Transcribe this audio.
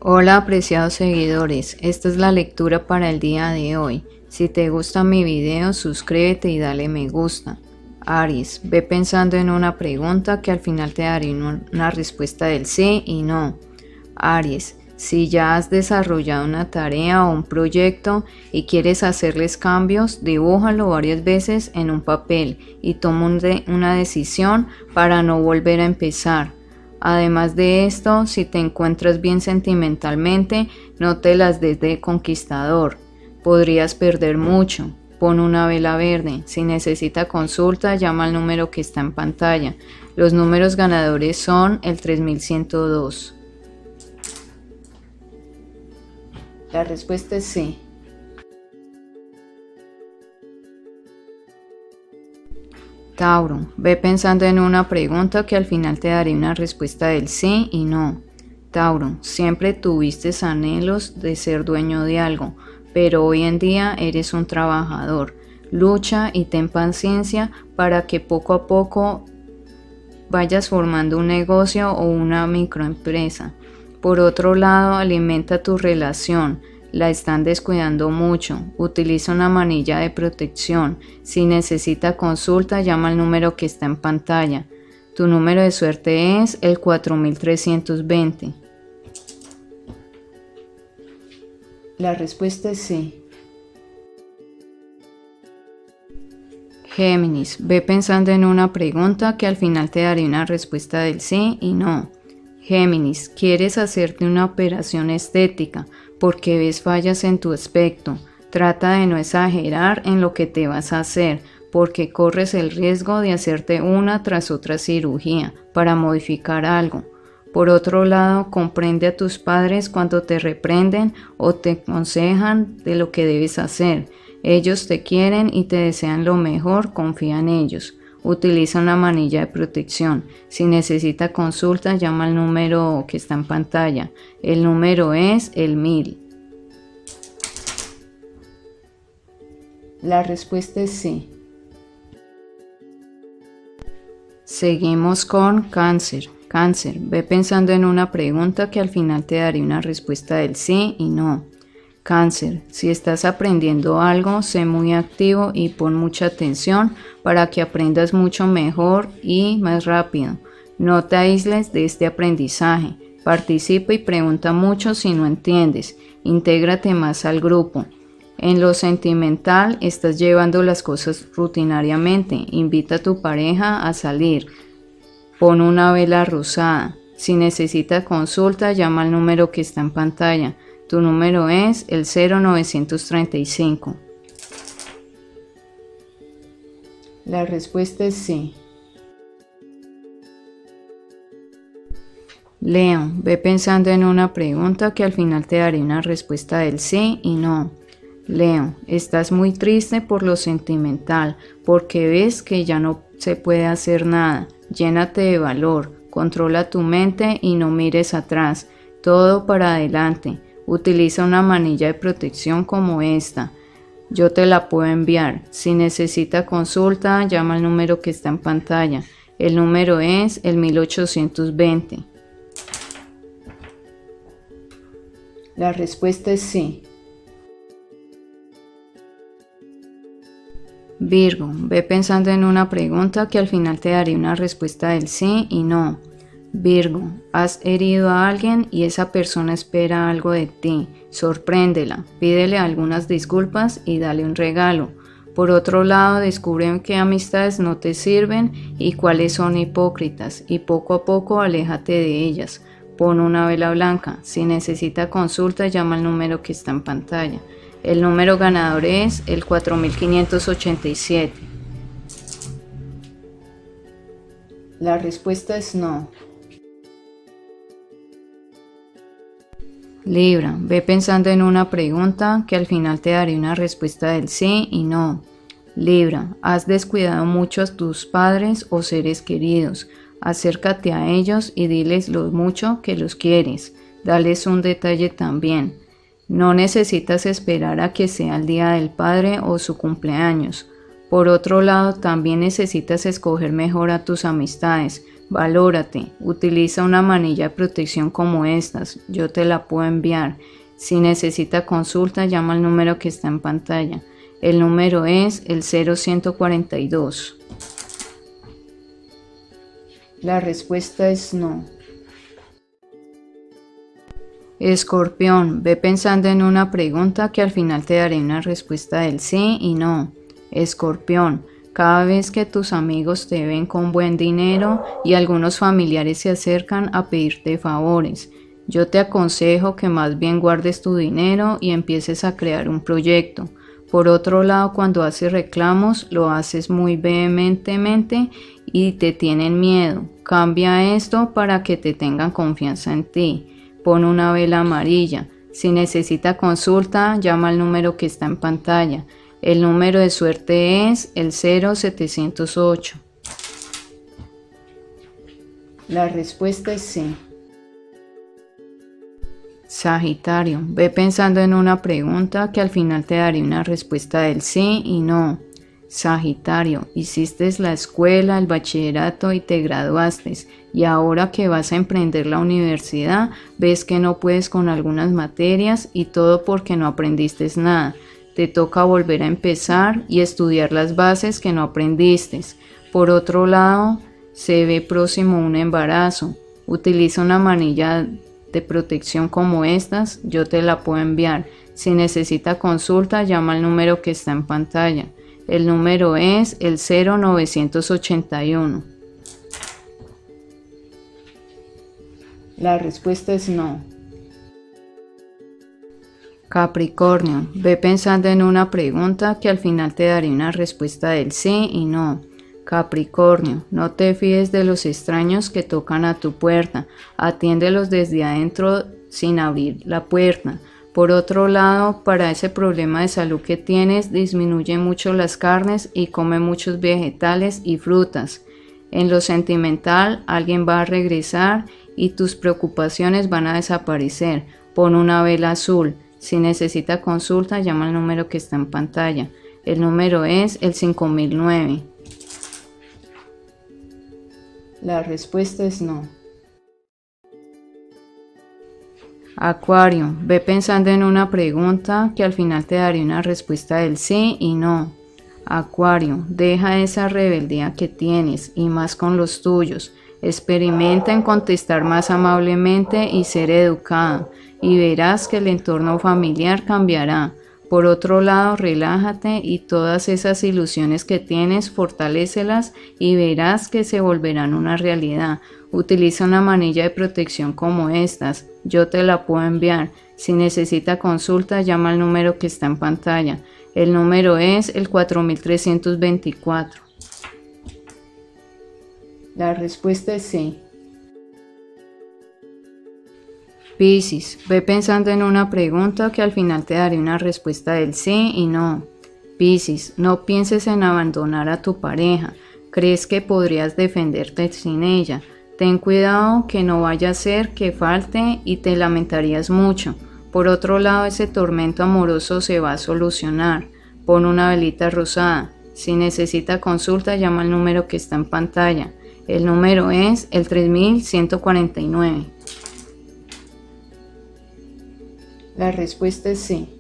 Hola apreciados seguidores, esta es la lectura para el día de hoy. Si te gusta mi video, suscríbete y dale me gusta. Aries, ve pensando en una pregunta que al final te daré una respuesta del sí y no. Aries, si ya has desarrollado una tarea o un proyecto y quieres hacerles cambios, dibújalo varias veces en un papel y toma una decisión para no volver a empezar. Además de esto, si te encuentras bien sentimentalmente, no te las des de conquistador. Podrías perder mucho. Pon una vela verde. Si necesita consulta, llama al número que está en pantalla. Los números ganadores son el 3102. La respuesta es sí. Tauro, ve pensando en una pregunta que al final te daré una respuesta del sí y no. Tauro, siempre tuviste anhelos de ser dueño de algo, pero hoy en día eres un trabajador. Lucha y ten paciencia para que poco a poco vayas formando un negocio o una microempresa. Por otro lado, alimenta tu relación. La están descuidando mucho. Utiliza una manilla de protección. Si necesita consulta, llama al número que está en pantalla. Tu número de suerte es el 4320. La respuesta es sí. Géminis, ve pensando en una pregunta que al final te daré una respuesta del sí y no. Géminis, quieres hacerte una operación estética porque ves fallas en tu aspecto. Trata de no exagerar en lo que te vas a hacer porque corres el riesgo de hacerte una tras otra cirugía para modificar algo. Por otro lado, comprende a tus padres cuando te reprenden o te aconsejan de lo que debes hacer. Ellos te quieren y te desean lo mejor, confía en ellos. Utiliza una manilla de protección. Si necesita consulta, llama al número que está en pantalla. El número es el 1000. La respuesta es sí. Seguimos con Cáncer. Cáncer, ve pensando en una pregunta que al final te daré una respuesta del sí y no. Cáncer, si estás aprendiendo algo, sé muy activo y pon mucha atención para que aprendas mucho mejor y más rápido. No te aísles de este aprendizaje. Participa y pregunta mucho si no entiendes. Intégrate más al grupo. En lo sentimental, estás llevando las cosas rutinariamente. Invita a tu pareja a salir. Pon una vela rosada. Si necesita consulta, llama al número que está en pantalla. Tu número es el 0935. La respuesta es sí. Leo, ve pensando en una pregunta que al final te daré una respuesta del sí y no. Leo, estás muy triste por lo sentimental, porque ves que ya no se puede hacer nada. Llénate de valor, controla tu mente y no mires atrás. Todo para adelante. Utiliza una manilla de protección como esta. Yo te la puedo enviar. Si necesita consulta, llama al número que está en pantalla. El número es el 1820. La respuesta es sí. Virgo, ve pensando en una pregunta que al final te daré una respuesta del sí y no. Virgo, has herido a alguien y esa persona espera algo de ti. Sorpréndela, pídele algunas disculpas y dale un regalo. Por otro lado, descubre qué amistades no te sirven y cuáles son hipócritas y poco a poco aléjate de ellas. Pon una vela blanca. Si necesita consulta, llama al número que está en pantalla. El número ganador es el 4587. La respuesta es no. Libra, ve pensando en una pregunta que al final te daré una respuesta del sí y no. Libra, has descuidado mucho a tus padres o seres queridos. Acércate a ellos y diles lo mucho que los quieres. Dales un detalle también. No necesitas esperar a que sea el día del padre o su cumpleaños. Por otro lado, también necesitas escoger mejor a tus amistades. Valórate, utiliza una manilla de protección como estas, yo te la puedo enviar. Si necesita consulta, llama al número que está en pantalla. El número es el 0142. La respuesta es no. Escorpión, ve pensando en una pregunta que al final te daré una respuesta del sí y no. Escorpión, cada vez que tus amigos te ven con buen dinero y algunos familiares se acercan a pedirte favores, yo te aconsejo que más bien guardes tu dinero y empieces a crear un proyecto. Por otro lado, cuando haces reclamos, lo haces muy vehementemente y te tienen miedo. Cambia esto para que te tengan confianza en ti. Pon una vela amarilla. Si necesita consulta, llama al número que está en pantalla. El número de suerte es el 0708. La respuesta es sí. Sagitario, ve pensando en una pregunta que al final te daré una respuesta del sí y no. Sagitario, hiciste la escuela, el bachillerato y te graduaste, y ahora que vas a emprender la universidad, ves que no puedes con algunas materias y todo porque no aprendiste nada. Te toca volver a empezar y estudiar las bases que no aprendiste. Por otro lado, se ve próximo un embarazo. Utiliza una manilla de protección como estas, yo te la puedo enviar. Si necesita consulta, llama al número que está en pantalla. El número es el 0981. La respuesta es no. Capricornio, ve pensando en una pregunta que al final te daré una respuesta del sí y no. Capricornio, no te fíes de los extraños que tocan a tu puerta, atiéndelos desde adentro sin abrir la puerta. Por otro lado, para ese problema de salud que tienes, disminuye mucho las carnes y come muchos vegetales y frutas. En lo sentimental, alguien va a regresar y tus preocupaciones van a desaparecer. Pon una vela azul. Si necesita consulta, llama al número que está en pantalla. El número es el 5009. La respuesta es no. Acuario, ve pensando en una pregunta que al final te daré una respuesta del sí y no. Acuario, deja esa rebeldía que tienes y más con los tuyos. Experimenta en contestar más amablemente y ser educado y verás que el entorno familiar cambiará. Por otro lado, relájate y todas esas ilusiones que tienes, fortalécelas y verás que se volverán una realidad. Utiliza una manilla de protección como estas, yo te la puedo enviar. Si necesita consulta, llama al número que está en pantalla. El número es el 4324. La respuesta es sí. Piscis, ve pensando en una pregunta que al final te daré una respuesta del sí y no. Piscis, no pienses en abandonar a tu pareja. ¿Crees que podrías defenderte sin ella? Ten cuidado que no vaya a ser que falte y te lamentarías mucho. Por otro lado, ese tormento amoroso se va a solucionar. Pon una velita rosada. Si necesita consulta, llama al número que está en pantalla. El número es el 3149. La respuesta es sí.